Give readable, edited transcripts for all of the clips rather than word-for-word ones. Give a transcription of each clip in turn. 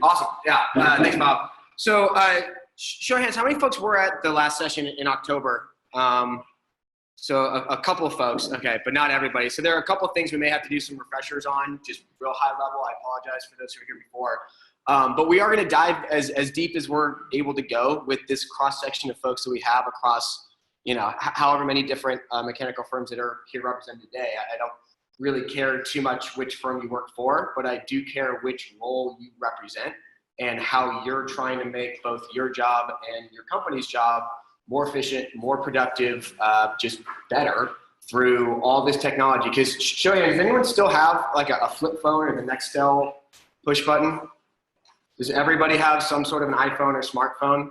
Awesome. Yeah. Thanks, Bob. So, show of hands, how many folks were at the last session in October? So a couple of folks, okay, but not everybody. So there are a couple of things we may have to do some refreshers on, just real high level. I apologize for those who were here before. But we are going to dive as deep as we're able to go with this cross section of folks that we have across, you know, however many different mechanical firms that are here represented today. I don't really care too much which firm you work for, but I do care which role you represent and how you're trying to make both your job and your company's job more efficient, more productive, just better through all this technology. Because show you, does anyone still have like a flip phone or the Nextel push button? Does everybody have some sort of an iPhone or smartphone?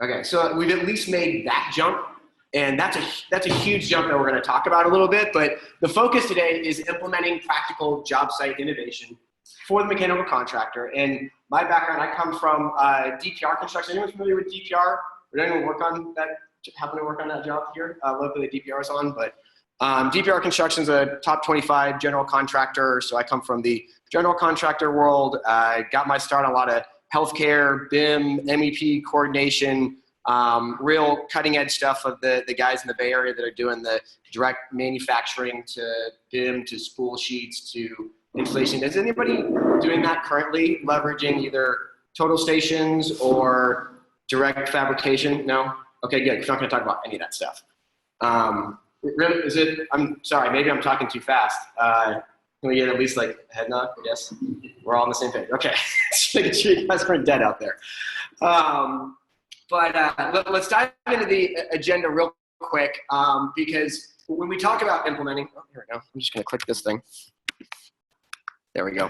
Okay, so we've at least made that jump, and that's a huge jump that we're going to talk about a little bit. But the focus today is implementing practical job site innovation for the mechanical contractor. And my background, I come from DPR construction. Anyone familiar with DPR? Did anyone work on that? Happen to work on that job here? Locally, DPR is on, but DPR Construction is a top 25 general contractor. So I come from the general contractor world. I got my start on a lot of healthcare, BIM, MEP coordination, real cutting edge stuff of the guys in the Bay Area that are doing the direct manufacturing to BIM, to spool sheets, to installation. Is anybody doing that currently, leveraging either total stations or direct fabrication? No? Okay, good. We're not going to talk about any of that stuff. Really, is it? I'm sorry, maybe I'm talking too fast. Can we get at least like a head nod? Yes? We're all on the same page. Okay. Just making sure you guys aren't dead out there. Let's dive into the agenda real quick because when we talk about implementing, oh, here we go. I'm just going to click this thing. There we go.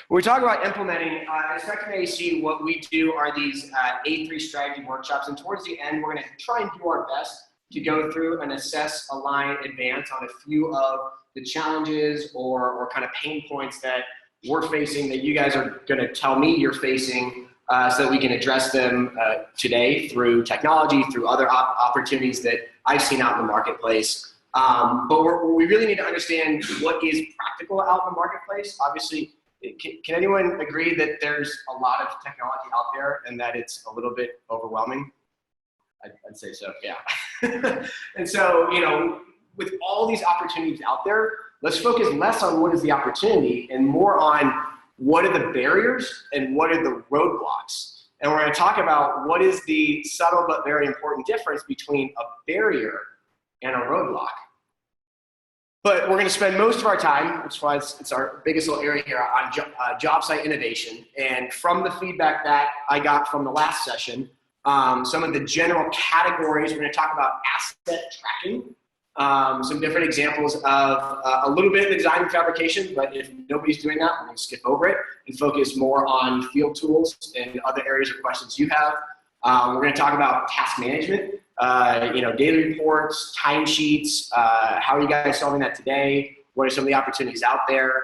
When we talk about implementing, at SpectrumAEC, what we do are these A3 strategy workshops, and towards the end, we're going to try and do our best to go through and assess, align, advance on a few of the challenges or kind of pain points that we're facing that you guys are going to tell me you're facing so that we can address them today through technology, through other opportunities that I've seen out in the marketplace. But we really need to understand what is practical out in the marketplace. Obviously, can anyone agree that there's a lot of technology out there and that it's a little bit overwhelming? I'd say so, yeah. And so, you know, with all these opportunities out there, let's focus less on what is the opportunity and more on what are the barriers and what are the roadblocks. And we're going to talk about what is the subtle but very important difference between a barrier and a roadblock. But we're going to spend most of our time, which is why it's our biggest little area here, on job site innovation. And from the feedback that I got from the last session, some of the general categories, we're going to talk about asset tracking, some different examples of a little bit of the design and fabrication, but if nobody's doing that, we're going to skip over it and focus more on field tools and other areas or questions you have. We're going to talk about task management, you know, daily reports, timesheets, how are you guys solving that today? What are some of the opportunities out there?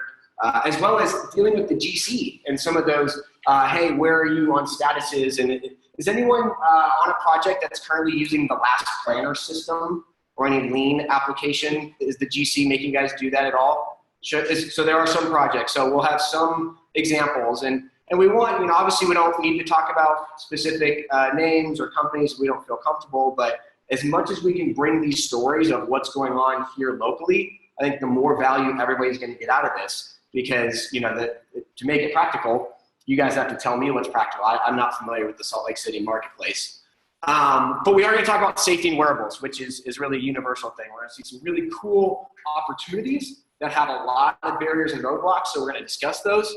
As well as dealing with the GC and some of those, hey, where are you on statuses? And is anyone on a project that's currently using the last planner system or any lean application? Is the GC making you guys do that at all? So there are some projects. So we'll have some examples. And we want, you know, obviously we don't need to talk about specific names or companies we don't feel comfortable, but as much as we can bring these stories of what's going on here locally, I think the more value everybody's going to get out of this, because, you know, to make it practical, you guys have to tell me what's practical. I'm not familiar with the Salt Lake City marketplace. But we are going to talk about safety and wearables, which is really a universal thing. We're going to see some really cool opportunities that have a lot of barriers and roadblocks, so we're going to discuss those.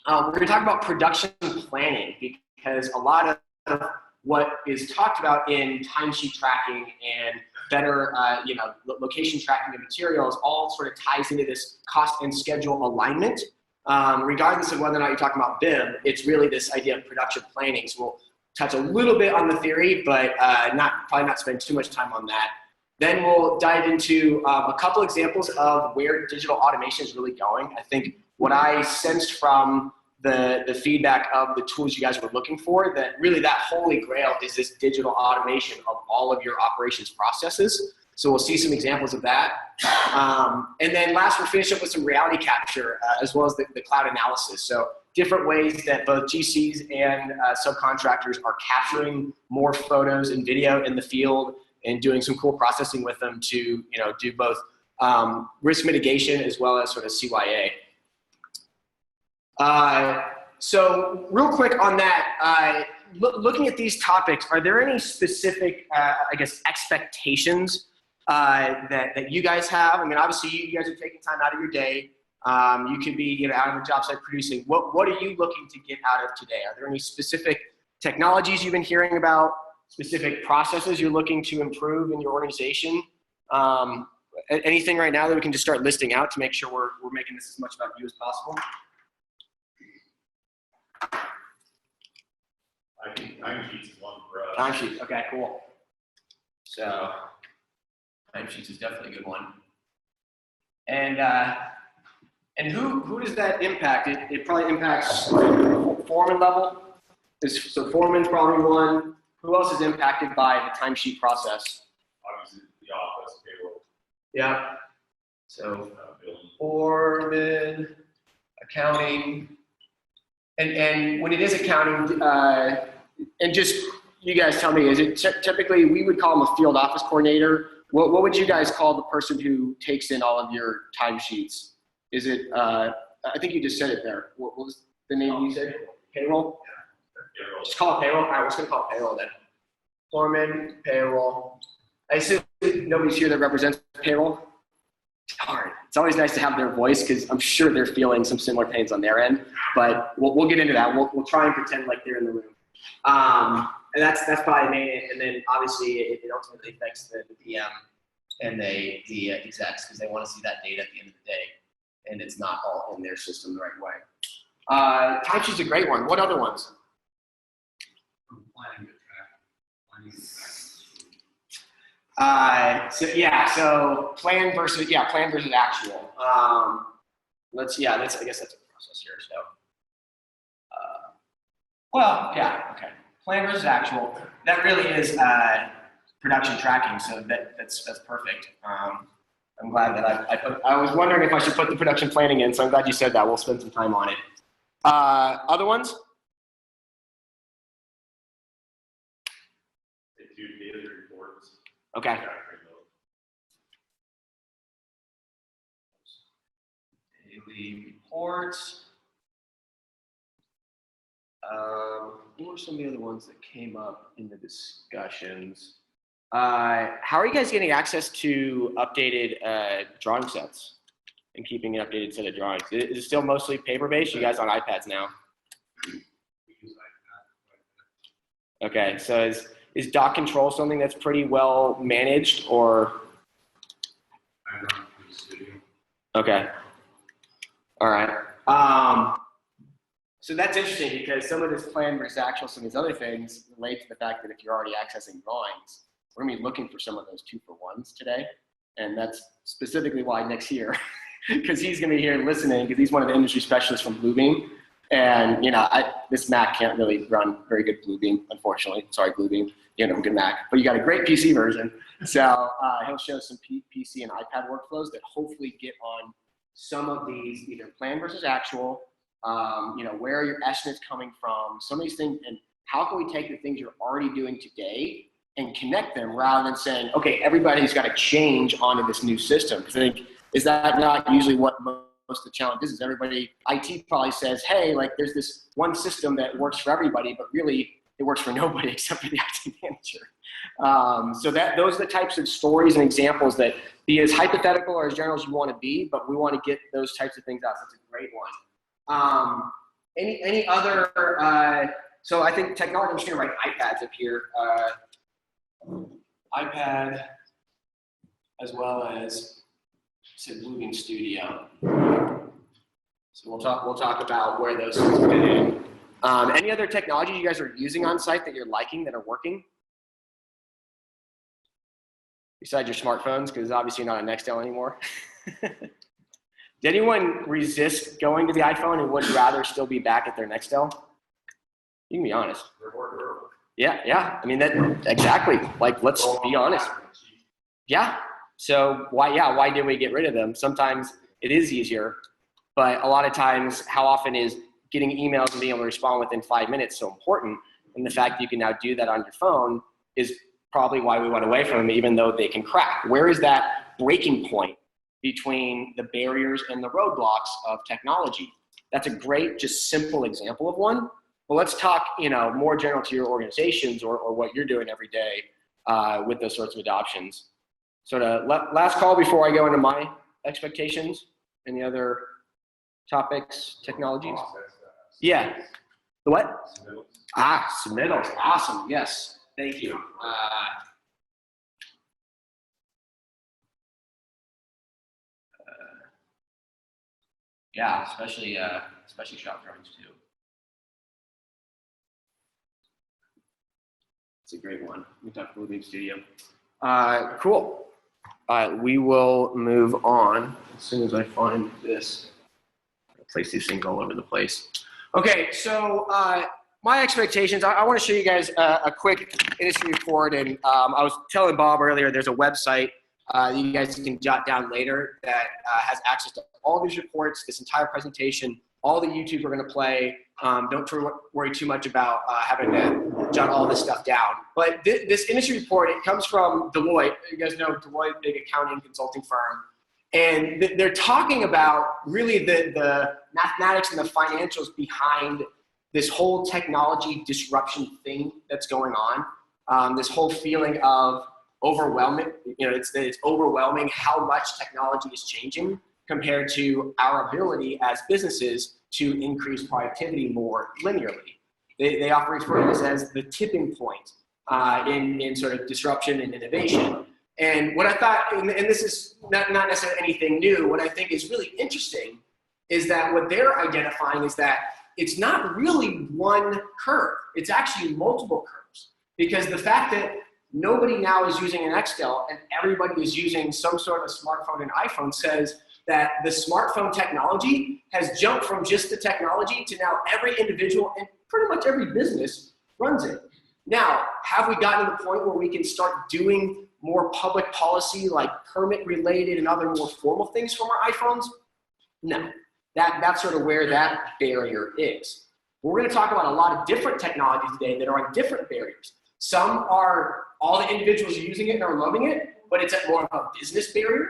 We're going to talk about production planning, because a lot of what is talked about in timesheet tracking and better you know, location tracking of materials all sort of ties into this cost and schedule alignment. Regardless of whether or not you're talking about BIM, it's really this idea of production planning. So we'll touch a little bit on the theory, but probably not spend too much time on that. Then we'll dive into a couple examples of where digital automation is really going. I think what I sensed from the feedback of the tools you guys were looking for, that really that holy grail is this digital automation of all of your operations processes. So we'll see some examples of that. And then last, we'll finish up with some reality capture as well as the cloud analysis. So different ways that both GCs and subcontractors are capturing more photos and video in the field and doing some cool processing with them to do both risk mitigation as well as sort of CYA. So real quick on that, looking at these topics, are there any specific, I guess, expectations that you guys have? I mean, obviously you guys are taking time out of your day. You could be out on the job site producing. What are you looking to get out of today? Are there any specific technologies you've been hearing about, specific processes you're looking to improve in your organization? Anything right now that we can just start listing out to make sure we're making this as much about you as possible? I think timesheets is one for us. Timesheets, okay, cool. So timesheets is definitely a good one. And who does that impact? It probably impacts foreman level. So foreman's probably one. Who else is impacted by the timesheet process? Obviously, the office payroll. Yeah. So foreman, accounting, and when it is accounting, and just you guys tell me, is it typically we would call them a field office coordinator? What would you guys call the person who takes in all of your timesheets? Is it? I think you just said it there. What was the name you said? Payroll. Yeah, payroll. Just call it payroll. All right, we're just gonna call it payroll then. Foreman, payroll. I assume nobody's here that represents payroll. Darn. It's always nice to have their voice because I'm sure they're feeling some similar pains on their end. But we'll get into that. We'll try and pretend like they're in the room. And that's probably the main. And then obviously it ultimately affects the PM and the execs because they want to see that data at the end of the day, and it's not all in their system the right way. Timesheet's a great one. What other ones? So plan versus actual. I guess that's a process here. So, okay. Plan versus actual. That really is production tracking. So that's perfect. I'm glad that I was wondering if I should put the production planning in. So I'm glad you said that. We'll spend some time on it. Other ones? Daily reports. Okay. Daily reports. What were some of the other ones that came up in the discussions? How are you guys getting access to updated drawing sets and keeping an updated set of drawings? Is it still mostly paper-based? You guys on iPads now? Okay, so is doc control something that's pretty well managed, or? I run through the studio. Okay. All right. So that's interesting because some of this plan versus actual, some of these other things relate to the fact that if you're already accessing drawings, we're gonna be looking for some of those 2-for-1s today. And that's specifically why Nick's here, because he's gonna be here listening because he's one of the industry specialists from Bluebeam. And this Mac can't really run very good Bluebeam, unfortunately. Sorry, Bluebeam, you don't have a good Mac, but you got a great PC version. So he'll show some PC and iPad workflows that hopefully get on some of these, either plan versus actual, where are your estimates coming from, some of these things, and how can we take the things you're already doing today and connect them rather than saying, okay, everybody's got to change onto this new system. Because I think, is that not usually what most of the challenge is everybody, IT probably says, hey, like there's this one system that works for everybody, but really it works for nobody except for the IT manager. So those are the types of stories and examples that be as hypothetical or as general as you want to be, but we want to get those types of things out. So that's a great one. Any other, so I think technology, I'm just going to write iPads up here. iPad, as well as Bluebeam Studio. So we'll talk about where those things fit in. Any other technology you guys are using on site that you're liking that are working? Besides your smartphones, because obviously you're not a Nextel anymore. Did anyone resist going to the iPhone and would rather still be back at their Nextel? You can be honest. Yeah. I mean, that exactly. Like, let's be honest. Yeah, So why did we get rid of them? Sometimes it is easier, but a lot of times, how often is getting emails and being able to respond within 5 minutes so important? And the fact that you can now do that on your phone is probably why we went away from them, even though they can crack. Where is that breaking point between the barriers and the roadblocks of technology? That's a great, just simple example of one. But let's talk, more general to your organizations or what you're doing every day with those sorts of adoptions. Sort of last call before I go into my expectations. Any other topics, technologies? Yeah. The what? Submittals. Awesome. Yes. Thank you. Yeah, especially shop drawings too. It's a great one. We talked about Bluebeam Studio. Cool. We will move on as soon as I find this. I'll place these things all over the place. Okay, so my expectations, I want to show you guys a quick industry report. And I was telling Bob earlier, there's a website you guys can jot down later that has access to all these reports, this entire presentation, all the YouTube we're going to play. Don't worry too much about having to jot all this stuff down. But this industry report, it comes from Deloitte. You guys know Deloitte, big accounting consulting firm. And they're talking about really the mathematics and the financials behind this whole technology disruption thing that's going on. This whole feeling of overwhelming, it's overwhelming how much technology is changing compared to our ability as businesses to increase productivity more linearly. They often refer to this as the tipping point in sort of disruption and innovation. And what I thought, and this is not necessarily anything new, what I think is really interesting is that what they're identifying is that it's not really one curve. It's actually multiple curves. Because the fact that nobody now is using an Excel and everybody is using some sort of smartphone and iPhone says that the smartphone technology has jumped from just the technology to now every individual and pretty much every business runs it. Now, have we gotten to the point where we can start doing more public policy like permit related and other more formal things from our iPhones? No, that's sort of where that barrier is. We're going to talk about a lot of different technologies today that are on different barriers. Some are, all the individuals are using it and are loving it, but it's at more of a business barrier.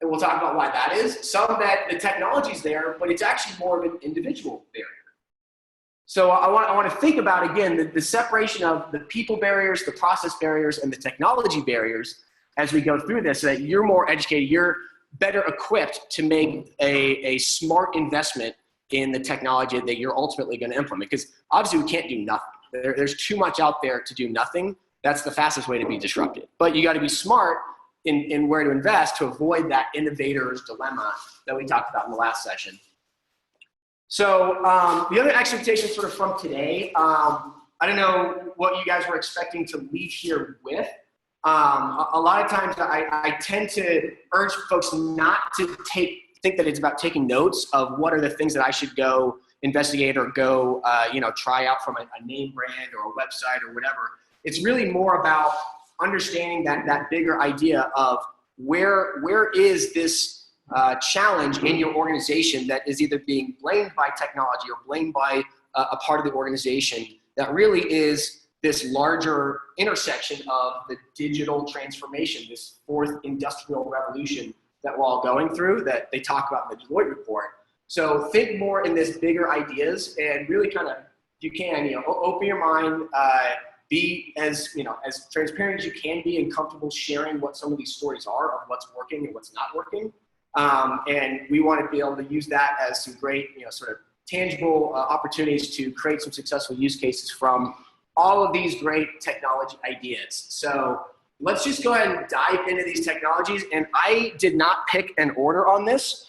And we'll talk about why that is. Some that the technology's there, but it's actually more of an individual barrier. So I want to think about, again, the separation of the people barriers, the process barriers, and the technology barriers as we go through this so that you're more educated, you're better equipped to make a smart investment in the technology that you're ultimately going to implement. Because obviously we can't do nothing. There's too much out there to do nothing. That's the fastest way to be disrupted. But you got to be smart in where to invest to avoid that innovator's dilemma that we talked about in the last session. So the other expectations sort of from today, I don't know what you guys were expecting to leave here with. A lot of times I tend to urge folks not to think that it's about taking notes of what are the things that I should go investigate or go try out from a name brand or a website or whatever. It's really more about understanding that bigger idea of where is this challenge in your organization that is either being blamed by technology or blamed by a part of the organization that really is this larger intersection of the digital transformation, this fourth industrial revolution that we're all going through that they talk about in the Deloitte report. So think more in this bigger ideas and really kind of, if you can, open your mind, be as transparent as you can be and comfortable sharing what some of these stories are of what's working and what's not working. And we want to be able to use that as some great, sort of tangible opportunities to create some successful use cases from all of these great technology ideas. So let's just go ahead and dive into these technologies. And I did not pick an order on this,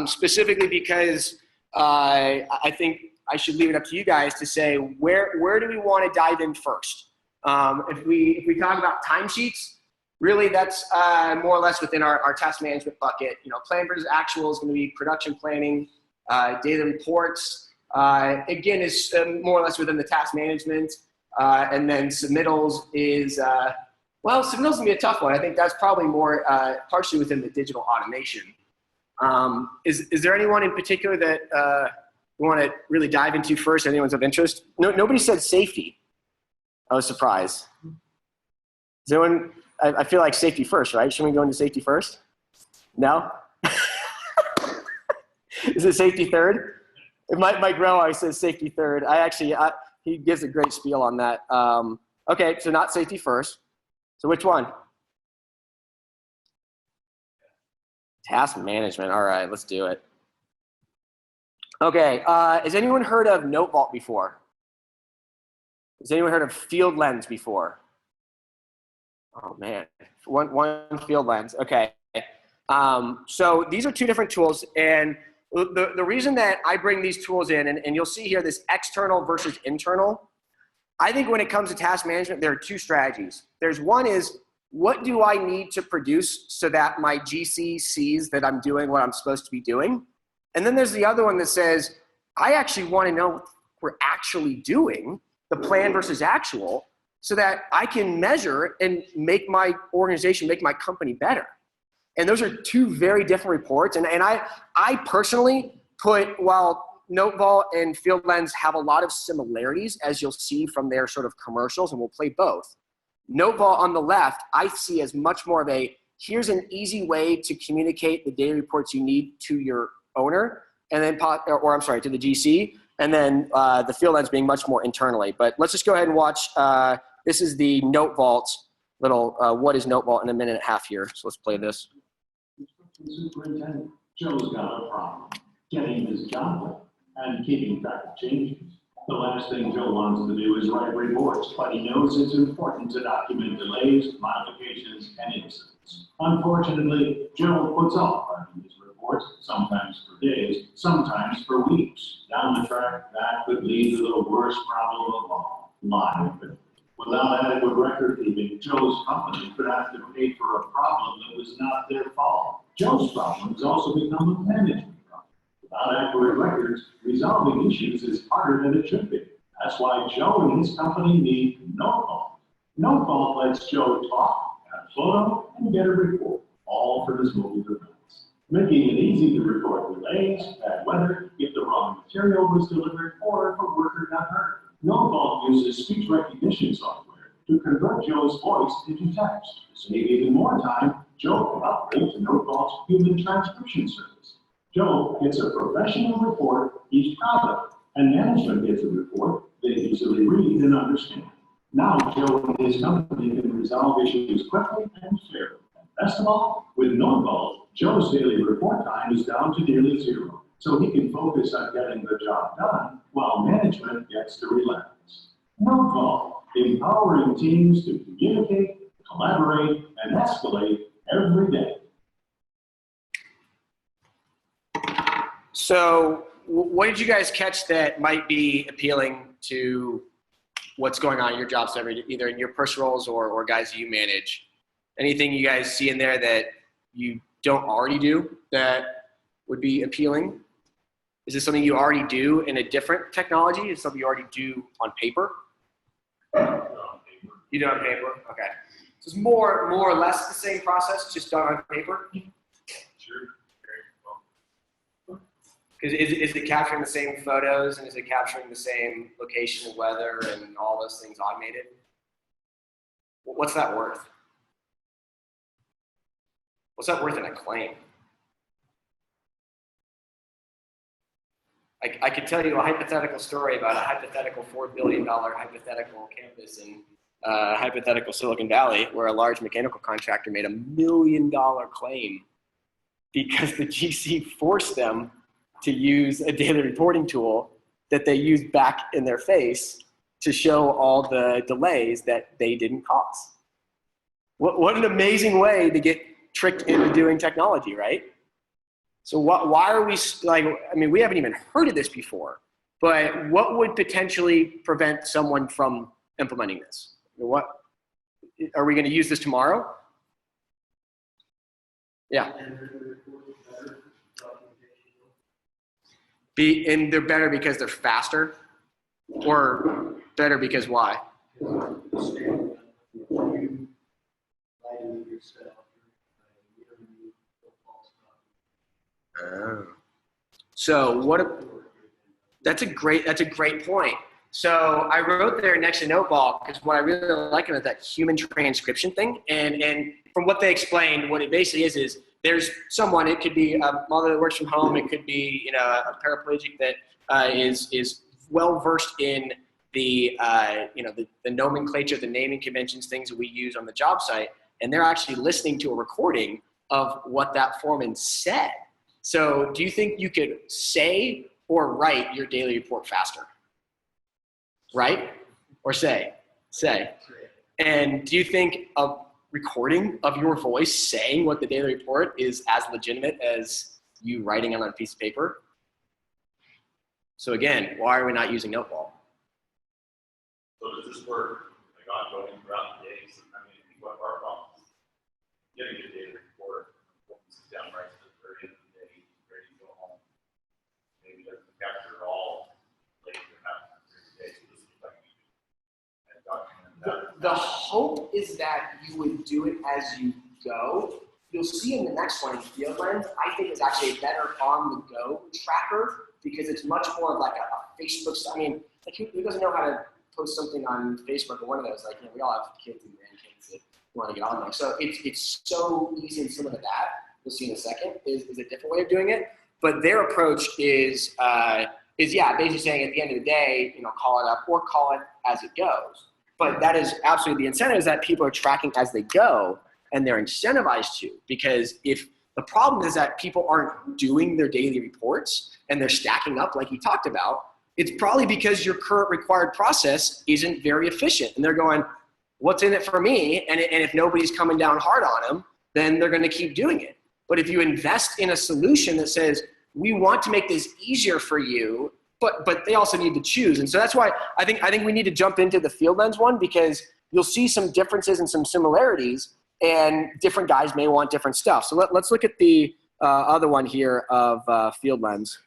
specifically because I think I should leave it up to you guys to say where do we want to dive in first. If we talk about timesheets, really that's more or less within our task management bucket. Plan versus actual is going to be production planning, data reports. Again, is more or less within the task management. And then submittals is Well, signals can be a tough one. I think that's probably more partially within the digital automation. Is there anyone in particular that we want to really dive into first? Anyone's of interest? No, nobody said safety. I was surprised. Is anyone? I feel like safety first, right? Shouldn't we go into safety first? No? Is it safety third? Mike Grell always says safety third. He gives a great spiel on that. Okay, so not safety first. So which one? Task management. All right, let's do it. Okay, has anyone heard of Note Vault before? Has anyone heard of Field Lens before? Oh man, one Field Lens. Okay. So these are two different tools, and the reason that I bring these tools in, and you'll see here this external versus internal. I think when it comes to task management, there are two strategies. There's one is, what do I need to produce so that my GC sees that I'm doing what I'm supposed to be doing? And then there's the other one that says, I actually want to know what we're actually doing, the plan versus actual, so that I can measure and make my organization, make my company better. And those are two very different reports. And I personally put, while Note Vault and Field Lens have a lot of similarities, as you'll see from their sort of commercials, and we'll play both. Note Vault on the left, I see as much more of a, here's an easy way to communicate the daily reports you need to your owner, and then, or I'm sorry, to the GC, and then the Field Lens being much more internally. But let's just go ahead and watch, this is the Note Vault little, what is Note Vault in a minute and a half here. So let's play this. Superintendent Joe's got a problem getting his job done and keeping track of changes. The last thing Joe wants to do is write reports, but he knows it's important to document delays, modifications, and incidents. Unfortunately, Joe puts off writing his reports, sometimes for days, sometimes for weeks. Down the track, that could lead to the worst problem of all, liability. Without adequate record keeping, Joe's company could have to pay for a problem that was not their fault. Joe's problem has also become a management problem. Without accurate records, resolving issues is harder than it should be. That's why Joe and his company need Note Vault. Note Vault lets Joe talk, add a photo, and get a report, all from his mobile device, making it easy to report delays, bad weather, if the wrong material was delivered, or if a worker got hurt. Note Vault uses speech recognition software to convert Joe's voice into text. To save even more time, Joe can upgrade to Note Vault's human transcription service. Joe gets a professional report he's proud of, and management gets a report they easily read and understand. Now Joe and his company can resolve issues quickly and fairly. And best of all, with Note Vault, Joe's daily report time is down to nearly zero, so he can focus on getting the job done while management gets to relax. Note Vault, empowering teams to communicate, collaborate, and escalate every day. So what did you guys catch that might be appealing to what's going on in your jobs, either in your personal roles or guys you manage? Anything you guys see in there that you don't already do that would be appealing? Is this something you already do in a different technology? Is it something you already do on paper? You do it on paper? Okay. So it's more or less the same process, just done on paper? Sure. Is it capturing the same photos, and is it capturing the same location and weather and all those things automated? What's that worth? What's that worth in a claim? I could tell you a hypothetical story about a hypothetical $4 billion hypothetical campus in hypothetical Silicon Valley, where a large mechanical contractor made $1 million claim because the GC forced them to use a daily reporting tool that they used back in their face to show all the delays that they didn't cause. What an amazing way to get tricked into doing technology, right? So why are we, like, I mean, we haven't even heard of this before, but what would potentially prevent someone from implementing this? What, are we going to use this tomorrow? Yeah. And they're better because they're faster, or better because why? Oh. So that's a great point. So I wrote there next to Noteball because what I really like about that human transcription thing, and from what they explained, what it basically is there's someone, it could be a mother that works from home, it could be a paraplegic that is well versed in the the nomenclature, the naming conventions, things that we use on the job site, and they're actually listening to a recording of what that foreman said. So do you think you could say or write your daily report faster? Write or say? Say. And do you think a recording of your voice saying what the daily report is as legitimate as you writing it on a piece of paper? So again, why are we not using Noteball? So does this work like ongoing throughout the day? So, I mean, what our problem is getting a data report, sits down right at the very end of the day, ready to go home. Maybe doesn't capture all things that happen during the day. So this is like and document that. The hope is that you would do it as you go. You'll see in the next one, Field Lens, I think is actually a better on-the-go tracker because it's much more of like a Facebook. I mean, like who doesn't know how to post something on Facebook or one of those? Like, we all have kids and grandkids that want to get on there. So it's so easy and similar to that. We'll see in a second is a different way of doing it. But their approach is basically saying at the end of the day, call it up or call it as it goes. But that is absolutely the incentive is that people are tracking as they go and they're incentivized to, because if the problem is that people aren't doing their daily reports and they're stacking up like you talked about, it's probably because your current required process isn't very efficient. And they're going, what's in it for me? And if nobody's coming down hard on them, then they're going to keep doing it. But if you invest in a solution that says, we want to make this easier for you, but they also need to choose. And so that's why I think we need to jump into the Field Lens one, because you'll see some differences and some similarities, and different guys may want different stuff. So let's look at the other one here of Field Lens.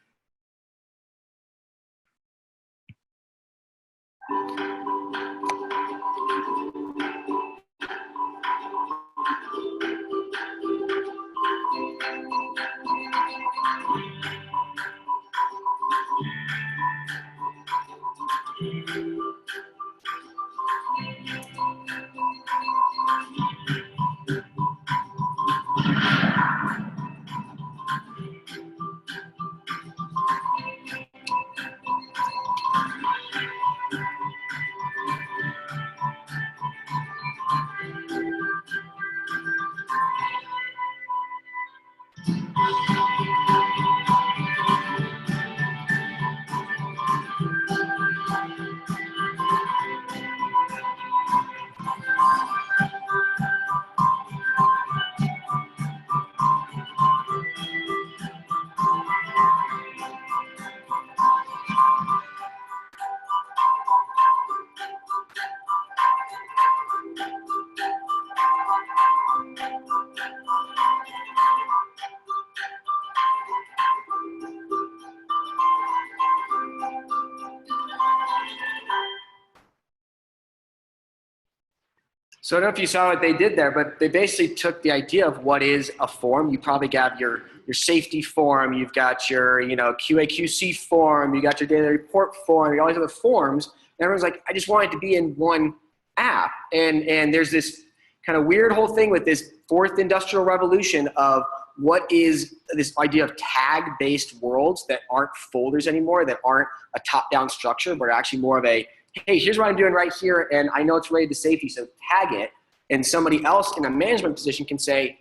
So I don't know if you saw what they did there, but they basically took the idea of what is a form. You probably got your safety form, you've got your QA/QC form, you got your daily report form, you got all these other forms. And everyone's like, I just want it to be in one app. And there's this kind of weird whole thing with this fourth industrial revolution of what is this idea of tag-based worlds that aren't folders anymore, that aren't a top-down structure, but are actually more of a, hey, here's what I'm doing right here, and I know it's related to safety, so tag it. And somebody else in a management position can say,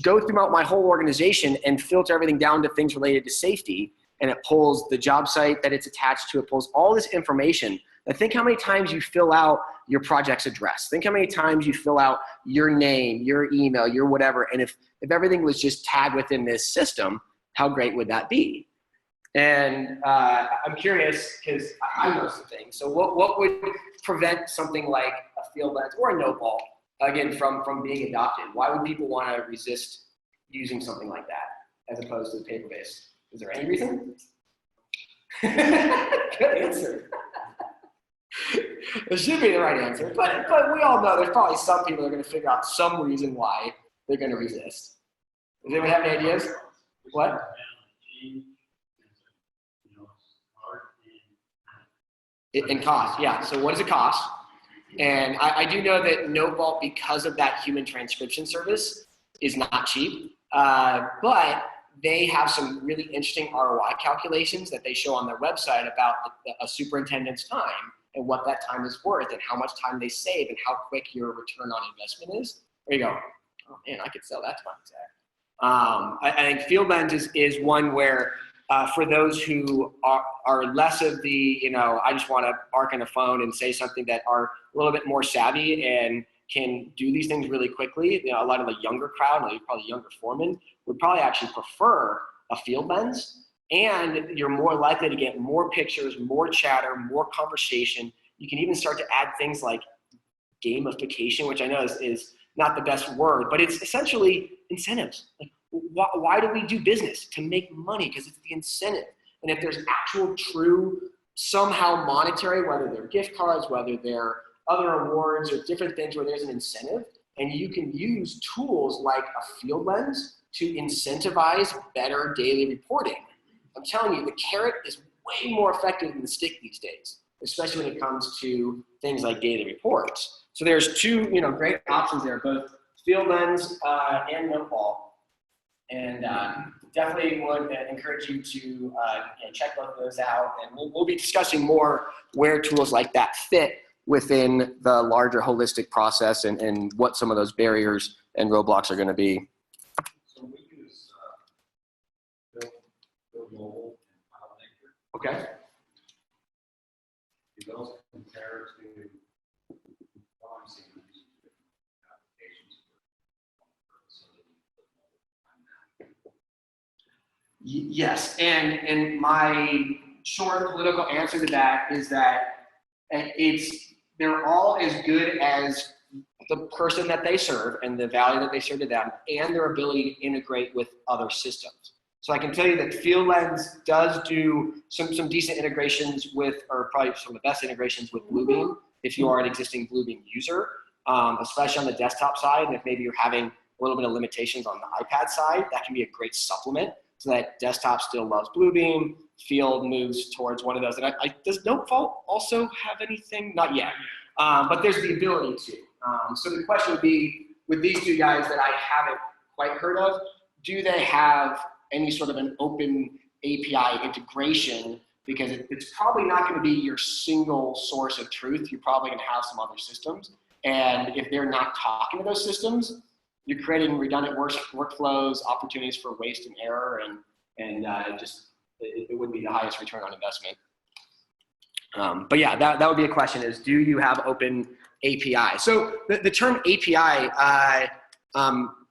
go throughout my whole organization and filter everything down to things related to safety, and it pulls the job site that it's attached to, it pulls all this information. Now think how many times you fill out your project's address. Think how many times you fill out your name, your email, your whatever, and if everything was just tagged within this system, how great would that be? And I'm curious, because I know some things. So what would prevent something like a Field Lens or a Noteball, again, from being adopted? Why would people want to resist using something like that as opposed to paper-based? Is there any reason? Good answer. It should be the right answer. But we all know there's probably some people that are going to figure out some reason why they're going to resist. Does anyone have any ideas? What? In cost, yeah. So what does it cost? And I do know that NoVault, because of that human transcription service, is not cheap. But they have some really interesting ROI calculations that they show on their website about a superintendent's time and what that time is worth and how much time they save and how quick your return on investment is. There you go. Oh man, I could sell that to my exec. I think Field Lens is one where for those who are less of the, I just want to bark on a phone and say something, that are a little bit more savvy and can do these things really quickly. A lot of the younger crowd, probably younger foremen, would probably actually prefer a Field Lens, and you're more likely to get more pictures, more chatter, more conversation. You can even start to add things like gamification, which I know is not the best word, but it's essentially incentives. Like, why do we do business? To make money, because it's the incentive. And if there's actual true, somehow monetary, whether they're gift cards, whether they're other awards or different things where there's an incentive, and you can use tools like a Field Lens to incentivize better daily reporting. I'm telling you, the carrot is way more effective than the stick these days, especially when it comes to things like daily reports. So there's two, great options there, both Field Lens and NoVault. And definitely would encourage you to check both of those out. And we'll be discussing more where tools like that fit within the larger holistic process and what some of those barriers and roadblocks are going to be. So we use Build Mobile and FileMaker. Okay. Do those compare to promising applications for Yes, and my short political answer to that is that they're all as good as the person that they serve and the value that they serve to them and their ability to integrate with other systems. So I can tell you that Field Lens does do some decent integrations with, or probably some of the best integrations with Bluebeam if you are an existing Bluebeam user, especially on the desktop side. And if maybe you're having a little bit of limitations on the iPad side, that can be a great supplement so that desktop still loves Bluebeam, Field moves towards one of those. And does NoVault also have anything? Not yet, but there's the ability to. So the question would be, with these two guys that I haven't quite heard of, do they have any sort of an open API integration? Because it's probably not going to be your single source of truth. You're probably going to have some other systems. And if they're not talking to those systems, you're creating redundant workflows, opportunities for waste and error, and it wouldn't be the highest return on investment. But yeah, that would be a question, is do you have open API? So the term API,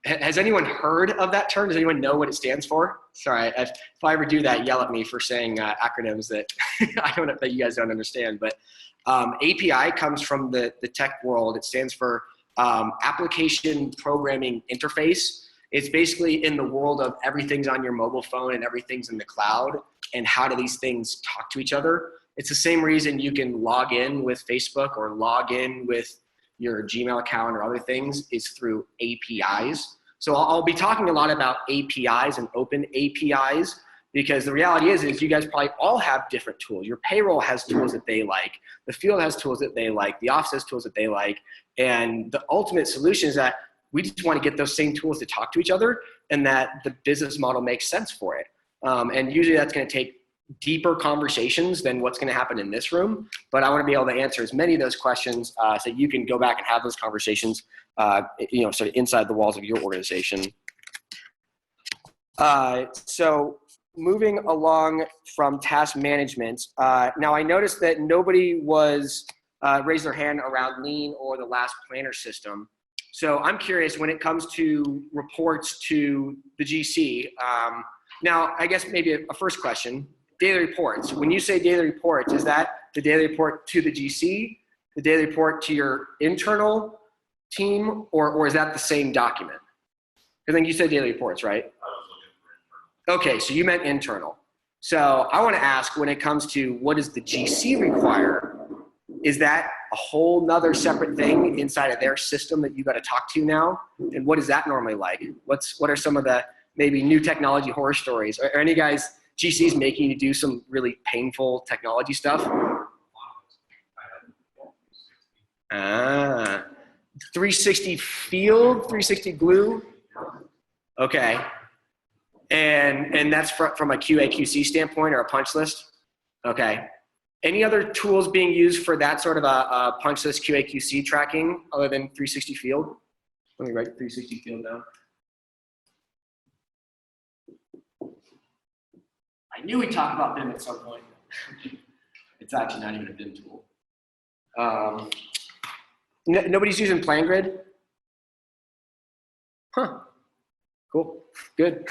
has anyone heard of that term? Does anyone know what it stands for? Sorry, if I ever do that, yell at me for saying acronyms that that you guys don't understand. But API comes from the tech world. It stands for Application Programming Interface. It's basically in the world of everything's on your mobile phone and everything's in the cloud, and how do these things talk to each other? It's the same reason you can log in with Facebook or log in with your Gmail account or other things is through APIs. So I'll be talking a lot about APIs and open APIs, because the reality is you guys probably all have different tools. Your payroll has tools that they like. The field has tools that they like. The office has tools that they like. And the ultimate solution is that we just want to get those same tools to talk to each other, and that the business model makes sense for it. And usually that's going to take deeper conversations than what's going to happen in this room. But I want to be able to answer as many of those questions so that you can go back and have those conversations, sort of inside the walls of your organization. So moving along from task management. Now I noticed that nobody was raised their hand around Lean or the last planner system. So I'm curious, when it comes to reports to the GC, now I guess maybe a first question, daily reports. When you say daily reports, is that the daily report to the GC, the daily report to your internal team, or is that the same document? Because then you said daily reports, right? I was looking for internal. Okay, so you meant internal. So I want to ask, when it comes to what does the GC require, is that a whole nother separate thing inside of their system that you got to talk to now? And what is that normally like? What are some of the maybe new technology horror stories? Are any guys, GCs, making you do some really painful technology stuff? 360 field, 360 glue? Okay. And that's from a QA/QC standpoint or a punch list? Okay. Any other tools being used for that sort of a punch list QA/QC tracking other than 360 field? Let me write 360 field down. I knew we'd talk about BIM at some point. It's actually not even a BIM tool. Nobody's using PlanGrid? Huh. Cool. Good.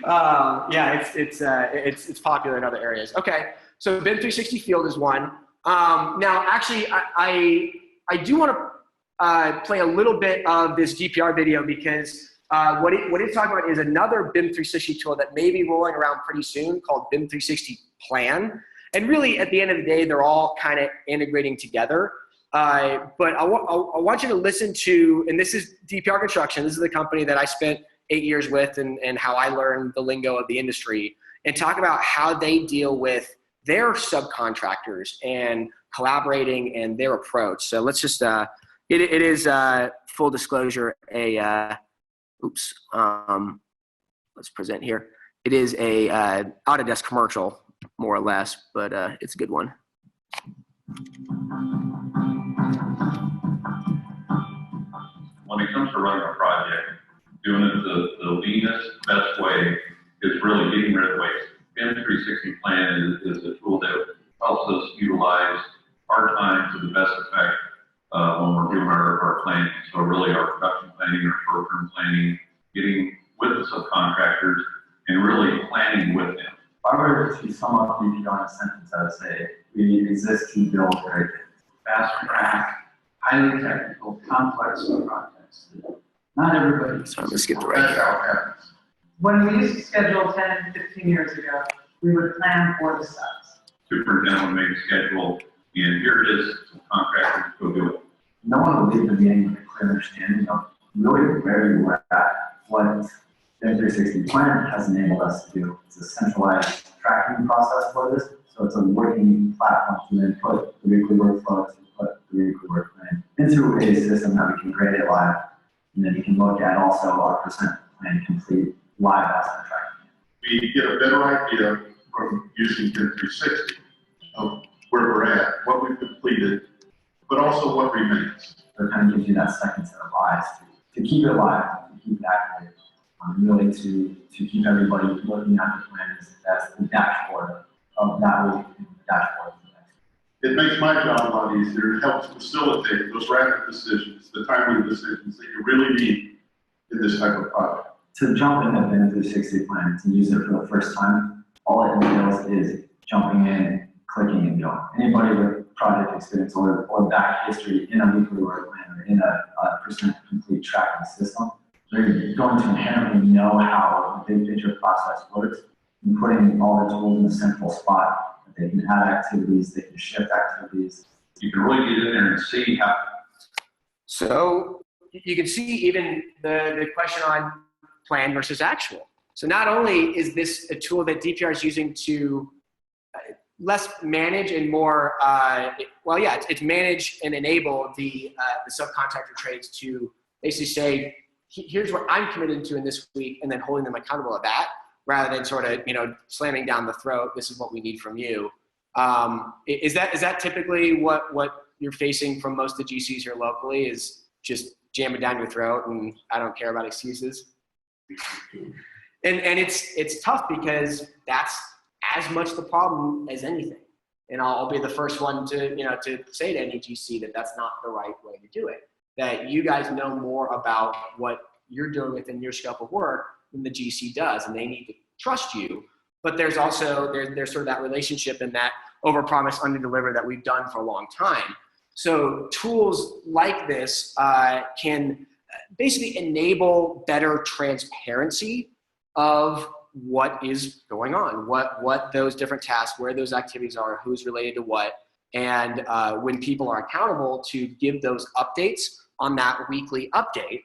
Yeah, it's popular in other areas. Okay, so BIM 360 field is one. Now, actually, I do want to play a little bit of this GPR video because what it's talking about is another BIM 360 tool that may be rolling around pretty soon called BIM 360 Plan. And really, at the end of the day, they're all kind of integrating together. But I want you to listen to, and this is DPR Construction. This is the company that I spent 8 years with and how I learned the lingo of the industry, and talk about how they deal with their subcontractors and collaborating and their approach. So let's just, it is full disclosure, let's present here. It is a Autodesk commercial, more or less, but it's a good one. When it comes to running a project, doing it the leanest, best way is really getting rid of waste. BIM 360 Plan is a tool that helps us utilize our time to the best effect when we're doing our planning. So really our production planning, our short-term planning, getting with the subcontractors and really planning with them. If I were to sum up DPR in a sentence, I would say we exist to build very fast track, highly technical, complex projects. Not everybody. So let's get the right. When we used to schedule 10, 15 years ago, we would plan for the steps. Superintendent would make a schedule, and here it is, contractors go do it. No one would leave the meeting with a clear understanding of really where you were at, what the 360 Plan has enabled us to do. It's a centralized tracking process for this, so it's a working platform to then put the weekly workflow, to put the weekly work plan into a system that we can grade it live, and then you can look at also our percent plan complete live asset tracking. We get a better idea from using BIM 360 of where we're at, what we've completed, but also what remains. So it kind of gives you that second set of eyes to keep it live, to keep it active, really to keep everybody looking at the plan as the dashboard of that week and the dashboard of the next. It makes my job a lot easier. It helps facilitate those rapid decisions, the timely decisions that you really need in this type of project. To jump in the BIM 360 Plan, to use it for the first time, all it entails is jumping in, clicking, and going. Anybody with project experience or back history in a weekly work plan or in a percent complete tracking system, they're going to inherently know how the big picture process works, and putting all the tools in a central spot. They can add activities, they can shift activities. You can really get in there and see how. So you can see even the question on plan versus actual. So not only is this a tool that DPR is using to less manage and more, well, yeah, it's manage and enable the subcontractor trades to basically say, here's what I'm committed to in this week, and then holding them accountable at that, rather than sort of, slamming down the throat, this is what we need from you. Is that typically what you're facing from most of the GCs here locally, is just jam it down your throat and I don't care about excuses? And it's tough because that's as much the problem as anything. And I'll be the first one to say to any GC that that's not the right way to do it. That you guys know more about what you're doing within your scope of work than the GC does, and they need to trust you. But there's also there's sort of that relationship and that overpromise, underdeliver that we've done for a long time. So tools like this can basically enable better transparency of what is going on, what those different tasks, where those activities are, who's related to what, And when people are accountable to give those updates on that weekly update,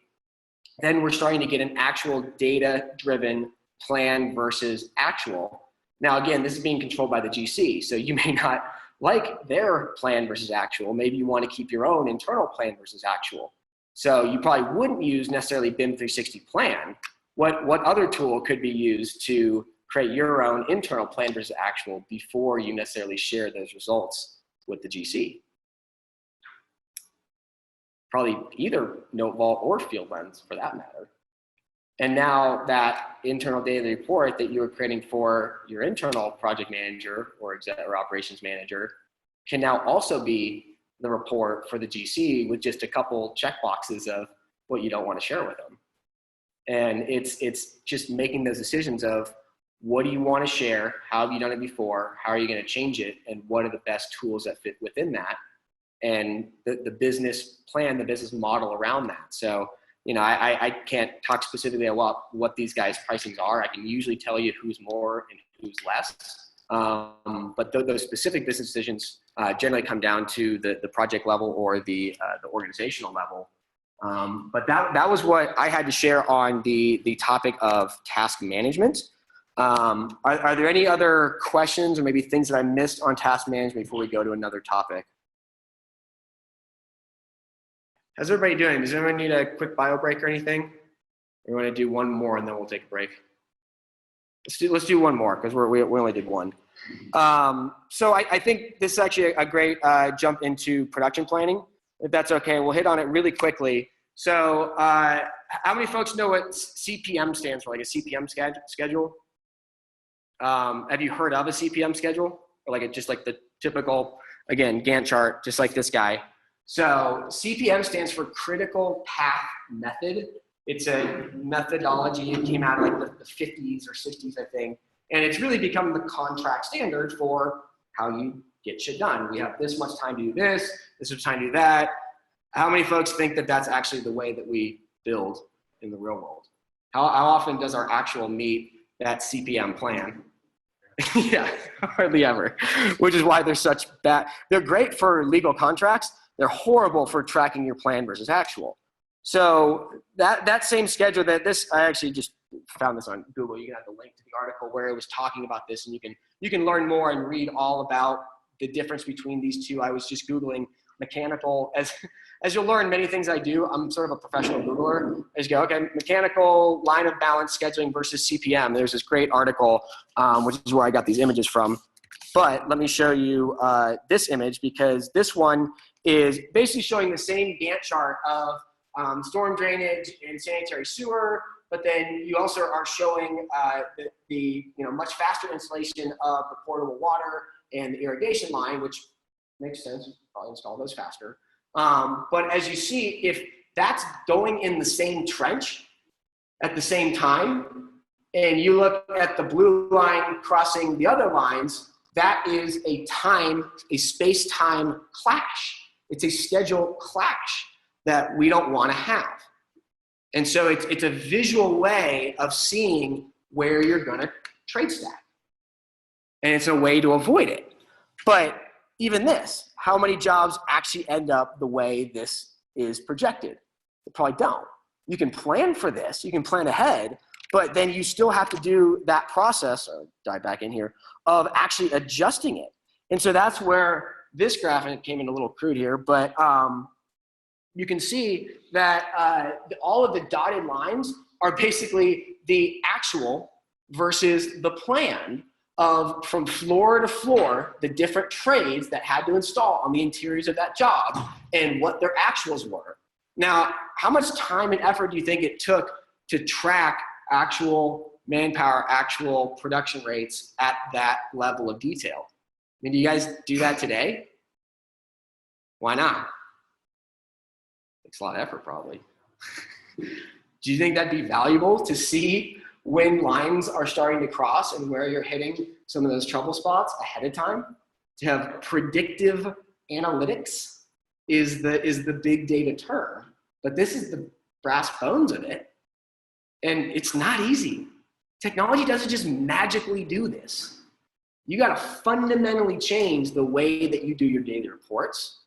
then we're starting to get an actual data-driven plan versus actual. Now, again, this is being controlled by the GC, so you may not like their plan versus actual. Maybe you want to keep your own internal plan versus actual. So you probably wouldn't use necessarily BIM 360 plan. What other tool could be used to create your own internal plan versus actual before you necessarily share those results with the GC? Probably either NoteVault or Field Lens for that matter. And now that internal data report that you were creating for your internal project manager or operations manager can now also be the report for the GC with just a couple checkboxes of what you don't want to share with them. And it's just making those decisions of what do you want to share, how have you done it before, how are you going to change it, and what are the best tools that fit within that, and the business plan, the business model around that. So, you know, I can't talk specifically about what these guys' pricings are. I can usually tell you who's more and who's less. But those specific business decisions generally come down to the project level or the organizational level. But that was what I had to share on the topic of task management. Are there any other questions or maybe things that I missed on task management before we go to another topic? How's everybody doing? Does anyone need a quick bio break or anything? Or you want to do one more and then we'll take a break? Let's do one more because we only did one. So I think this is actually a great jump into production planning, if that's okay. We'll hit on it really quickly. So how many folks know what CPM stands for, like a CPM schedule? Have you heard of a CPM schedule? Or like just like the typical, again, Gantt chart, just like this guy. So CPM stands for Critical Path Method. It's a methodology. It came out of like the 50s or 60s, I think. And it's really become the contract standard for how you get shit done. We have this much time to do this much time to do that. How many folks think that that's actually the way that we build in the real world? How often does our actual meet that CPM plan? Yeah, hardly ever, which is why they're such bad. They're great for legal contracts. They're horrible for tracking your plan versus actual. So that same schedule I actually just found this on Google. You can have the link to the article where it was talking about this, and you can learn more and read all about the difference between these two. I was just Googling mechanical. As you'll learn many things I do, I'm sort of a professional Googler. I just go, okay, mechanical line of balance scheduling versus CPM. There's this great article, which is where I got these images from. But let me show you this image, because this one is basically showing the same Gantt chart of storm drainage and sanitary sewer, but then you also are showing the much faster installation of the portable water and the irrigation line, which makes sense. You probably install those faster. But as you see, if that's going in the same trench at the same time, and you look at the blue line crossing the other lines, that is a space-time clash. It's a schedule clash that we don't want to have. And so it's a visual way of seeing where you're going to trade stack. And it's a way to avoid it. But even this, how many jobs actually end up the way this is projected? They probably don't. You can plan for this, you can plan ahead, but then you still have to do that process, or dive back in here, of actually adjusting it. And so that's where this graphic came in a little crude here, but you can see that all of the dotted lines are basically the actual versus the plan of, from floor to floor, the different trades that had to install on the interiors of that job and what their actuals were. Now, how much time and effort do you think it took to track actual manpower, actual production rates at that level of detail? I mean, do you guys do that today? Why not? Takes a lot of effort, probably. Do you think that'd be valuable to see when lines are starting to cross and where you're hitting some of those trouble spots ahead of time? To have predictive analytics is the big data term, but this is the brass bones of it. And it's not easy. Technology doesn't just magically do this. you got to fundamentally change the way that you do your daily reports,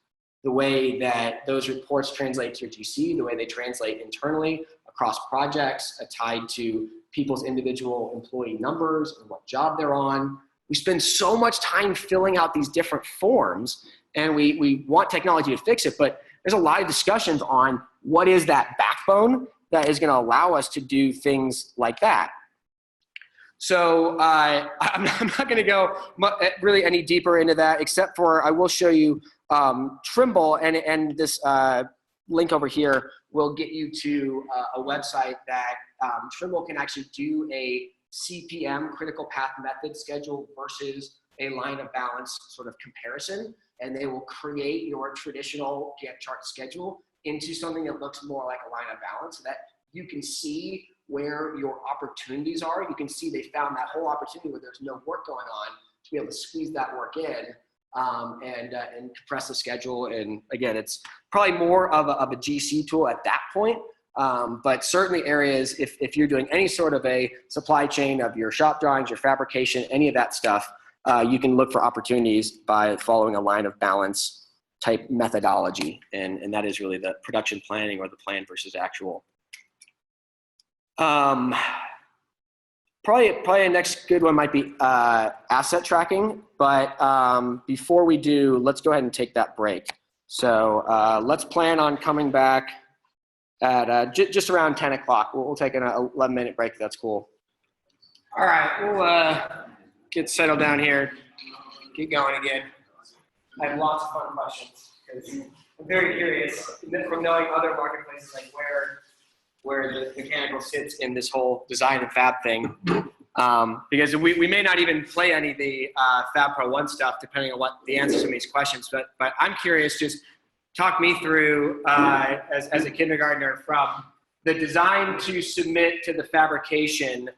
the way that those reports translate to your GC, the way they translate internally across projects, tied to people's individual employee numbers and what job they're on. We spend so much time filling out these different forms, and we want technology to fix it, but there's a lot of discussions on what is that backbone that is going to allow us to do things like that. So I'm not going to go really any deeper into that, except for I will show you Trimble, and this link over here will get you to a website that Trimble can actually do a CPM, critical path method schedule, versus a line of balance sort of comparison. And they will create your traditional Gantt chart schedule into something that looks more like a line of balance, so that you can see where your opportunities are. You can see they found that whole opportunity where there's no work going on, to be able to squeeze that work in and compress the schedule. And again, it's probably more of a GC tool at that point. But certainly areas, if you're doing any sort of a supply chain of your shop drawings, your fabrication, any of that stuff, you can look for opportunities by following a line of balance type methodology. And that is really the production planning, or the plan versus actual. Probably a next good one might be asset tracking. But before we do, let's go ahead and take that break. So let's plan on coming back at just around 10 o'clock. We'll take an 11-minute break if that's cool. All right, we'll get settled down here, get going again. I have lots of fun questions, because I'm very curious from knowing other marketplaces, like where the mechanical sits in this whole design and fab thing. Because we may not even play any of the Fab Pro 1 stuff, depending on what the answers to these questions. But I'm curious, just talk me through, as a kindergartner, from the design to submit to the fabrication,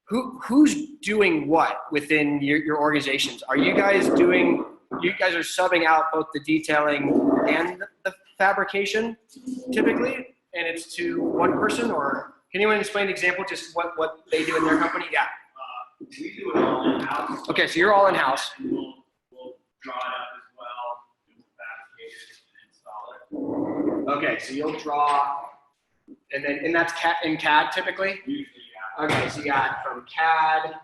who's doing what within your organizations? Are you guys are subbing out both the detailing and the fabrication typically, and it's to one person? Or can anyone explain an example, just what they do in their company? Yeah. We do it all in-house. Okay, so you're all in-house. We'll draw it up as well, and we'll fabricate it and install it. Okay, so you'll draw, and that's in CAD typically? Usually, yeah. Okay, so you got from CAD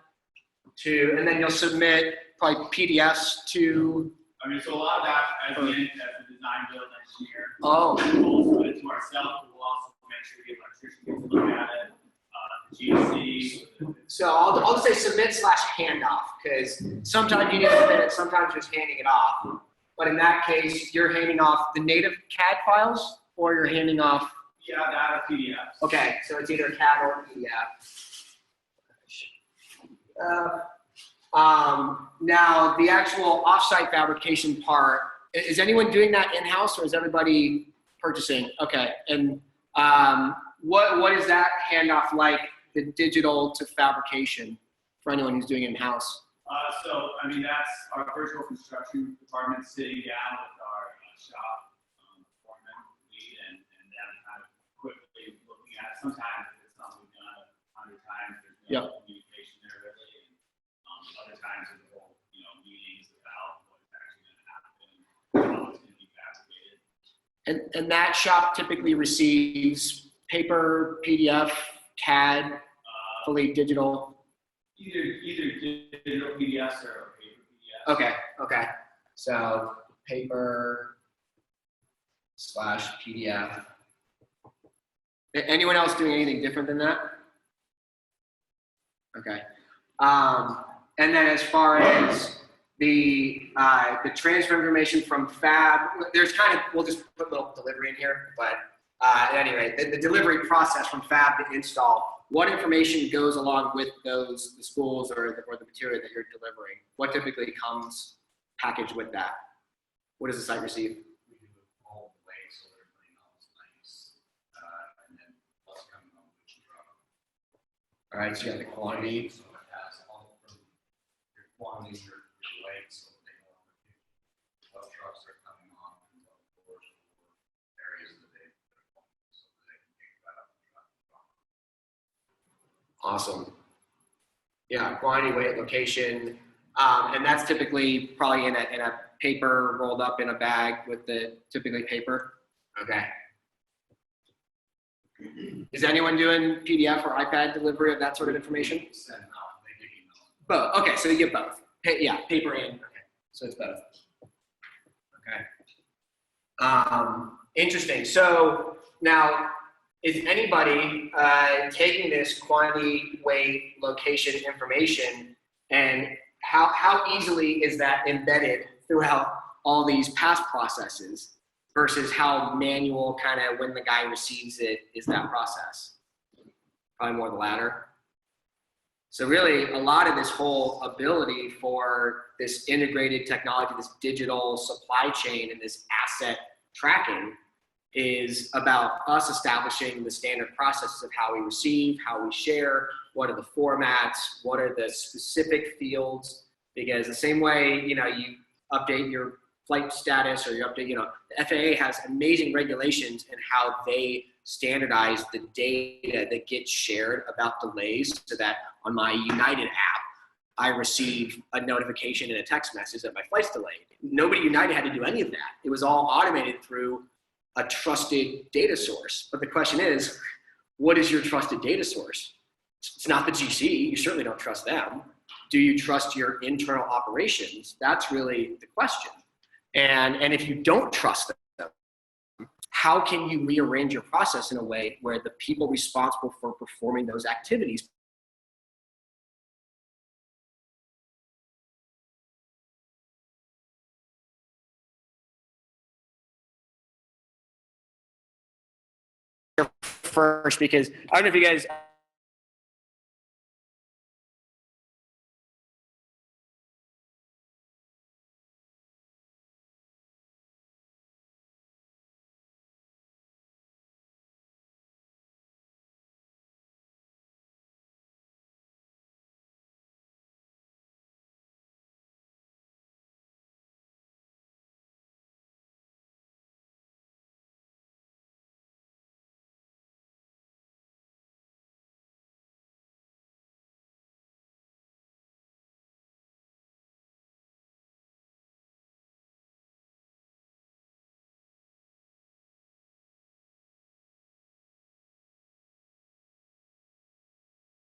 to, and then you'll submit probably PDFs to. I mean, so a lot of that, as the design build engineer. Oh. We'll also put it to ourselves, but we'll also make sure we get electricians to look at it, GC. So I'll just say submit/handoff, because sometimes you need to submit it, sometimes just handing it off. But in that case, you're handing off the native CAD files, or you're handing off. Yeah, that or PDFs. Okay, so it's either CAD or PDF. Now, the actual offsite fabrication part, is anyone doing that in-house, or is everybody purchasing? Okay, and what is that handoff like, the digital to fabrication, for anyone who's doing it in-house? So, I mean, that's our virtual construction department sitting down with our shop foreman lead and then kind of quickly looking at it. Sometimes if it's something we've done 100 times, there's no communication there really. And other times there's a whole, meetings about what's actually going to happen, how it's going to be fabricated. And that shop typically receives paper, PDF, CAD, fully digital? Either digital PDFs or paper PDFs. Okay. So paper / PDF. Anyone else doing anything different than that? Okay. And then as far as the transfer information from fab, there's we'll just put a little delivery in here, but anyway, the delivery process from fab to install, what information goes along with the spools or the material that you're delivering? What typically comes packaged with that? What does the site receive? We do all the way, so they're putting all those things, and then plus coming home with your truck. All right, so you have the quantity. So it has all from your quantities, your weights, so they know what trucks are coming on and what floors or areas that they put on, so that they can pick that up and truck. Awesome. Yeah, quantity, weight, location. And that's typically probably in a paper rolled up in a bag with the typically paper. Okay. Is anyone doing PDF or iPad delivery of that sort of information? Both. Okay, so you get both. Yeah, paper and. Okay, so it's both. Okay. Interesting. So now, is anybody taking this quantity, weight, location information, and how easily is that embedded throughout all these past processes versus how manual kind of when the guy receives it is that process? Probably more the latter. So really a lot of this whole ability for this integrated technology, this digital supply chain and this asset tracking is about us establishing the standard processes of how we receive, how we share, what are the formats, what are the specific fields, because the same way, you update your flight status or you update, the FAA has amazing regulations in how they standardize the data that gets shared about delays so that on my United app, I receive a notification and a text message that my flight's delayed. Nobody at United had to do any of that. It was all automated through a trusted data source. But the question is, what is your trusted data source? It's not the GC. You certainly don't trust them. Do you trust your internal operations? That's really the question. And if you don't trust them, how can you rearrange your process in a way where the people responsible for performing those activities first? Because I don't know if you guys